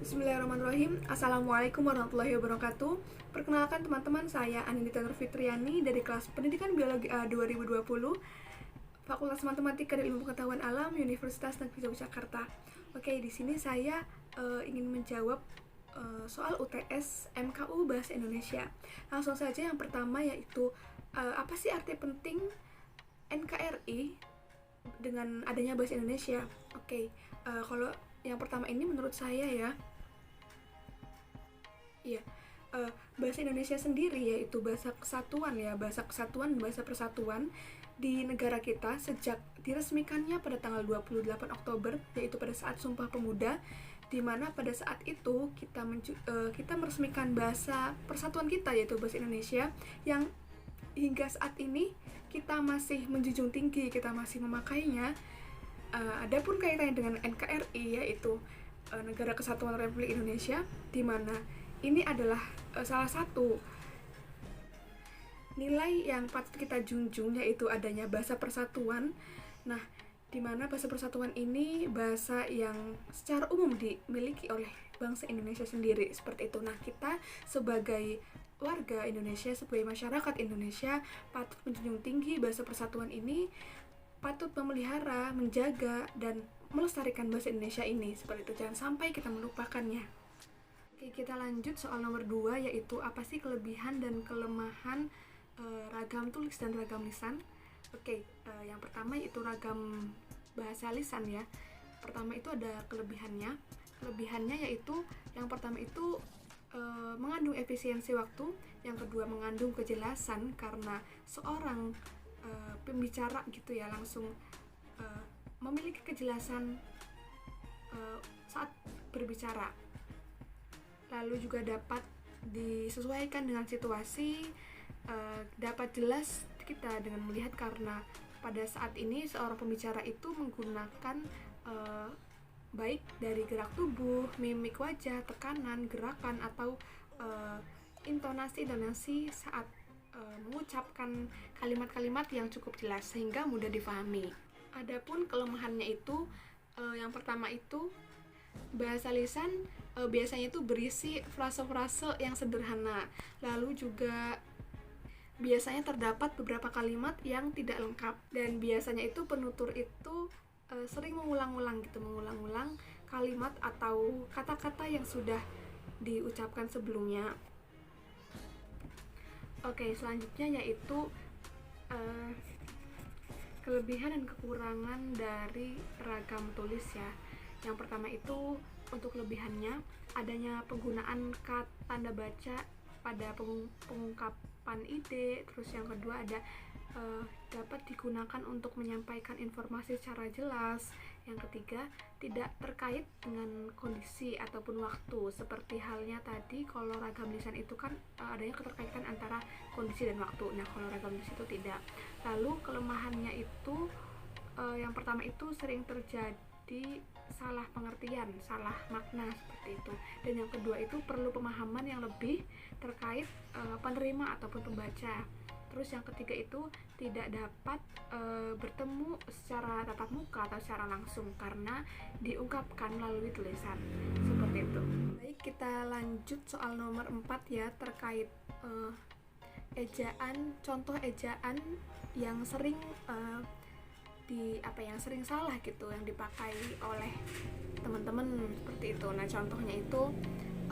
Bismillahirrahmanirrahim. Assalamualaikum warahmatullahi wabarakatuh. Perkenalkan teman-teman, saya Anindita Nurfitriani dari kelas Pendidikan Biologi A 2020, Fakultas Matematika dan Ilmu Pengetahuan Alam, Universitas Negeri Yogyakarta. Oke, di sini saya ingin menjawab soal UTS MKU Bahasa Indonesia. Langsung saja, yang pertama yaitu apa sih arti penting NKRI dengan adanya bahasa Indonesia? Oke, kalau yang pertama ini menurut saya ya, bahasa Indonesia sendiri yaitu bahasa kesatuan ya, bahasa kesatuan, bahasa persatuan di negara kita sejak diresmikannya pada tanggal 28 Oktober, yaitu pada saat Sumpah Pemuda, di mana pada saat itu kita meresmikan bahasa persatuan kita yaitu bahasa Indonesia, yang hingga saat ini kita masih menjunjung tinggi, kita masih memakainya. Adapun kaitannya dengan NKRI yaitu Negara Kesatuan Republik Indonesia, di mana ini adalah salah satu nilai yang patut kita junjung, yaitu adanya bahasa persatuan. Nah, di mana bahasa persatuan ini bahasa yang secara umum dimiliki oleh bangsa Indonesia sendiri, seperti itu. Nah, kita sebagai warga Indonesia, sebagai masyarakat Indonesia, patut menjunjung tinggi bahasa persatuan ini, patut memelihara, menjaga, dan melestarikan bahasa Indonesia ini, seperti itu. Jangan sampai kita melupakannya. Oke, kita lanjut soal nomor 2, yaitu apa sih kelebihan dan kelemahan ragam tulis dan ragam lisan. Oke, yang pertama yaitu ragam bahasa lisan ya. Pertama itu ada kelebihannya. Kelebihannya yaitu yang pertama itu mengandung efisiensi waktu, yang kedua mengandung kejelasan karena seorang pembicara gitu ya langsung memiliki kejelasan saat berbicara. Lalu juga dapat disesuaikan dengan situasi, dapat jelas kita dengan melihat, karena pada saat ini seorang pembicara itu menggunakan baik dari gerak tubuh, mimik wajah, tekanan, gerakan, atau intonasi saat mengucapkan kalimat-kalimat yang cukup jelas sehingga mudah difahami. Adapun kelemahannya itu yang pertama itu bahasa lisan biasanya itu berisi frase-frase yang sederhana, lalu juga biasanya terdapat beberapa kalimat yang tidak lengkap, dan biasanya itu penutur itu sering mengulang-ulang kalimat atau kata-kata yang sudah diucapkan sebelumnya. Oke, selanjutnya yaitu kelebihan dan kekurangan dari ragam tulis ya. Yang pertama itu untuk kelebihannya adanya penggunaan tanda baca pada pengungkapan ide. Terus yang kedua ada dapat digunakan untuk menyampaikan informasi secara jelas. Yang ketiga, tidak terkait dengan kondisi ataupun waktu, seperti halnya tadi kalau ragam lisan itu kan adanya keterkaitan antara kondisi dan waktu. Nah, kalau ragam tulis itu tidak. Lalu kelemahannya itu yang pertama itu sering terjadi salah pengertian, salah makna, seperti itu. Dan yang kedua itu perlu pemahaman yang lebih terkait penerima ataupun pembaca. Terus yang ketiga itu tidak dapat bertemu secara tatap muka atau secara langsung karena diungkapkan melalui tulisan, seperti itu. Baik, kita lanjut soal nomor 4 ya, terkait ejaan, contoh ejaan yang sering yang sering salah gitu, yang dipakai oleh teman-teman, seperti itu. Nah, contohnya itu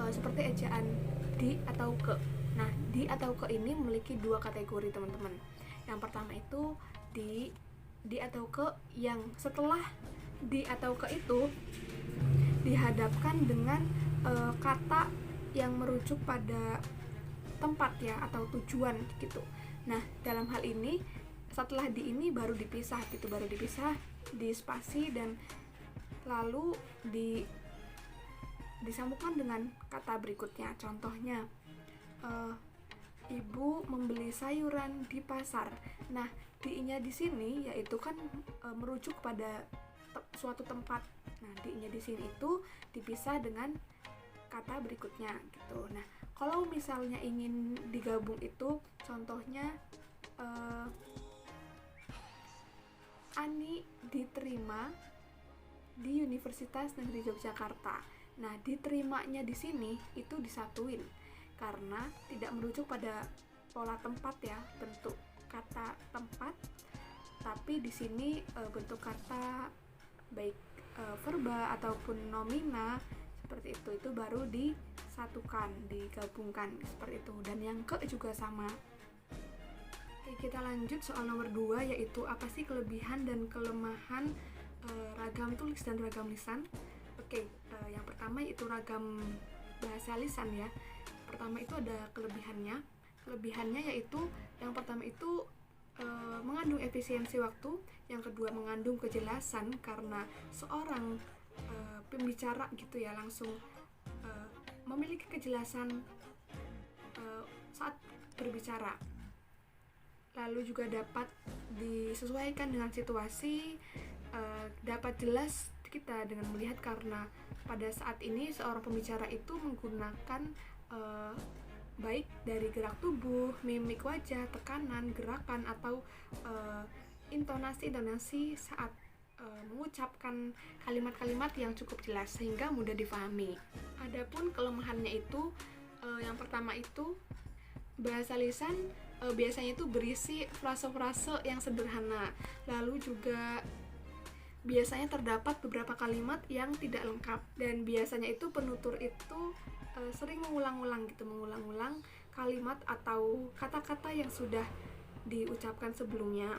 seperti ejaan di atau ke. Nah, di atau ke ini memiliki dua kategori, teman-teman. Yang pertama itu di atau ke yang setelah di atau ke itu dihadapkan dengan kata yang merujuk pada tempat ya atau tujuan gitu. Nah, dalam hal ini setelah di ini baru dipisah di spasi, dan lalu disambungkan dengan kata berikutnya. Contohnya ibu membeli sayuran di pasar. Nah, di-nya di sini yaitu kan merujuk pada suatu tempat. Nah, di-nya di sini itu dipisah dengan kata berikutnya gitu. Nah, kalau misalnya ingin digabung itu contohnya Ani diterima di Universitas Negeri Yogyakarta. Nah, diterimanya di sini itu disatuin karena tidak merujuk pada pola tempat ya, bentuk kata tempat, tapi di sini bentuk kata baik verba ataupun nomina seperti itu baru disatukan, digabungkan seperti itu. Dan yang ke juga sama. Oke, kita lanjut soal nomor 2, yaitu apa sih kelebihan dan kelemahan ragam tulis dan ragam lisan. Oke, yang pertama itu ragam bahasa lisan ya. Pertama itu ada kelebihannya. Kelebihannya yaitu yang pertama itu mengandung efisiensi waktu, yang kedua mengandung kejelasan karena seorang pembicara gitu ya langsung memiliki kejelasan saat berbicara. Lalu juga dapat disesuaikan dengan situasi, dapat jelas kita dengan melihat karena pada saat ini seorang pembicara itu menggunakan baik dari gerak tubuh, mimik wajah, tekanan, gerakan, atau intonasi saat mengucapkan kalimat-kalimat yang cukup jelas sehingga mudah difahami. Adapun kelemahannya itu yang pertama itu bahasa lisan biasanya itu berisi frase-frase yang sederhana, lalu juga biasanya terdapat beberapa kalimat yang tidak lengkap, dan biasanya itu penutur itu sering mengulang-ulang kalimat atau kata-kata yang sudah diucapkan sebelumnya.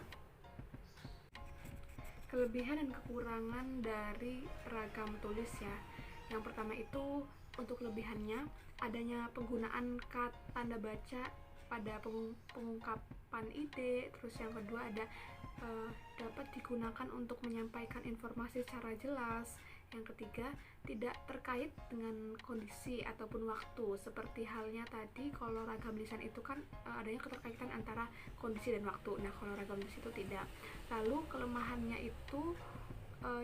Kelebihan dan kekurangan dari ragam tulis ya. Yang pertama itu untuk kelebihannya adanya penggunaan tanda baca pada pengungkapan ide. Terus yang kedua ada dapat digunakan untuk menyampaikan informasi secara jelas. Yang ketiga, tidak terkait dengan kondisi ataupun waktu, seperti halnya tadi kalau ragam lisan itu kan adanya keterkaitan antara kondisi dan waktu. Nah, kalau ragam tulis itu tidak. Lalu kelemahannya itu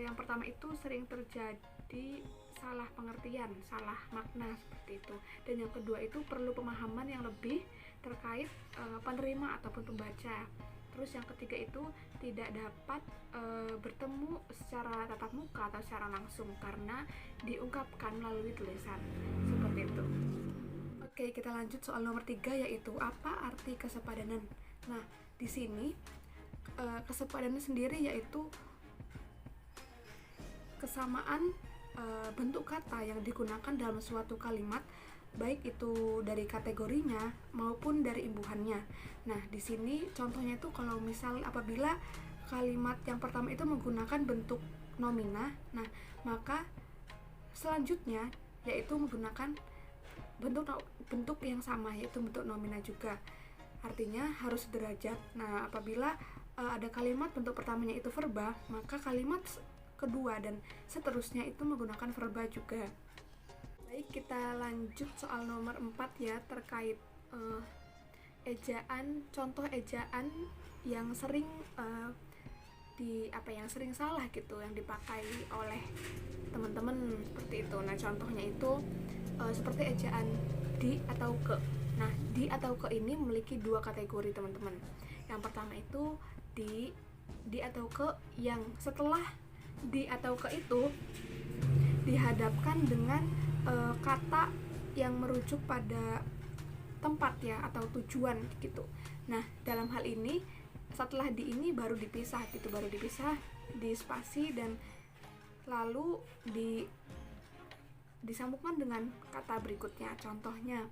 yang pertama itu sering terjadi salah pengertian, salah makna seperti itu. Dan yang kedua itu perlu pemahaman yang lebih terkait penerima ataupun pembaca. Terus yang ketiga itu tidak dapat bertemu secara tatap muka atau secara langsung karena diungkapkan melalui tulisan seperti itu. Oke, kita lanjut soal nomor 3, yaitu apa arti kesepadanan. Nah, di sini kesepadanan sendiri yaitu kesamaan bentuk kata yang digunakan dalam suatu kalimat, baik itu dari kategorinya maupun dari imbuhannya. Nah, di sini contohnya itu kalau misal apabila kalimat yang pertama itu menggunakan bentuk nomina, nah maka selanjutnya yaitu menggunakan bentuk yang sama, yaitu bentuk nomina juga. Artinya harus sederajat. Nah, apabila ada kalimat bentuk pertamanya itu verba, maka kalimat kedua dan seterusnya itu menggunakan verba juga. Baik, kita lanjut soal nomor 4 ya, terkait ejaan, contoh ejaan yang sering yang sering salah gitu, yang dipakai oleh teman-teman seperti itu. Nah, contohnya itu seperti ejaan di atau ke. Nah, di atau ke ini memiliki dua kategori teman-teman. Yang pertama itu di atau ke yang setelah di atau ke itu dihadapkan dengan kata yang merujuk pada tempat ya atau tujuan gitu. Nah, dalam hal ini setelah di ini baru dipisah di spasi dan lalu disambungkan dengan kata berikutnya. Contohnya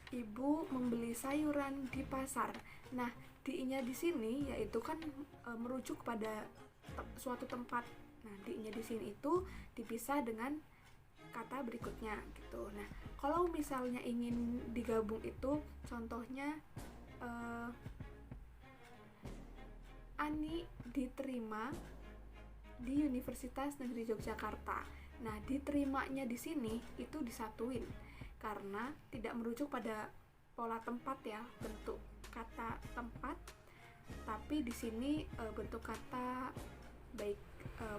ibu membeli sayuran di pasar. Nah, di-nya di sini yaitu kan merujuk pada suatu tempat. Nah, di-nya di sini itu dipisah dengan kata berikutnya gitu. Nah, kalau misalnya ingin digabung itu contohnya Ani diterima di Universitas Negeri Yogyakarta. Nah, diterimanya di sini itu disatuin karena tidak merujuk pada pola tempat ya, bentuk kata tempat, tapi di sini bentuk kata baik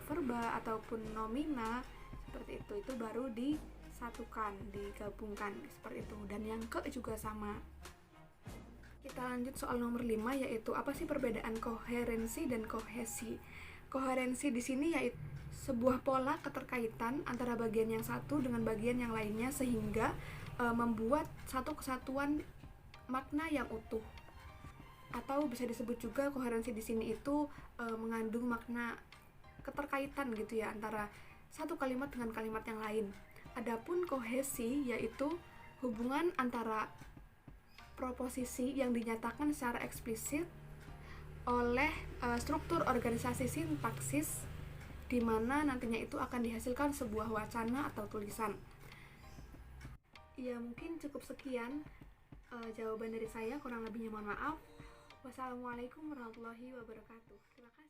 verba ataupun nomina seperti itu baru disatukan, digabungkan seperti itu. Dan yang ke juga sama. Kita lanjut soal nomor 5, yaitu apa sih perbedaan koherensi dan kohesi. Koherensi di sini yaitu sebuah pola keterkaitan antara bagian yang satu dengan bagian yang lainnya sehingga membuat satu kesatuan makna yang utuh. Atau bisa disebut juga koherensi di sini itu mengandung makna keterkaitan gitu ya antara satu kalimat dengan kalimat yang lain. Adapun kohesi yaitu hubungan antara proposisi yang dinyatakan secara eksplisit oleh struktur organisasi sintaksis di mana nantinya itu akan dihasilkan sebuah wacana atau tulisan. Ya mungkin cukup sekian jawaban dari saya, kurang lebihnya mohon maaf. Wassalamualaikum warahmatullahi wabarakatuh. Terima kasih.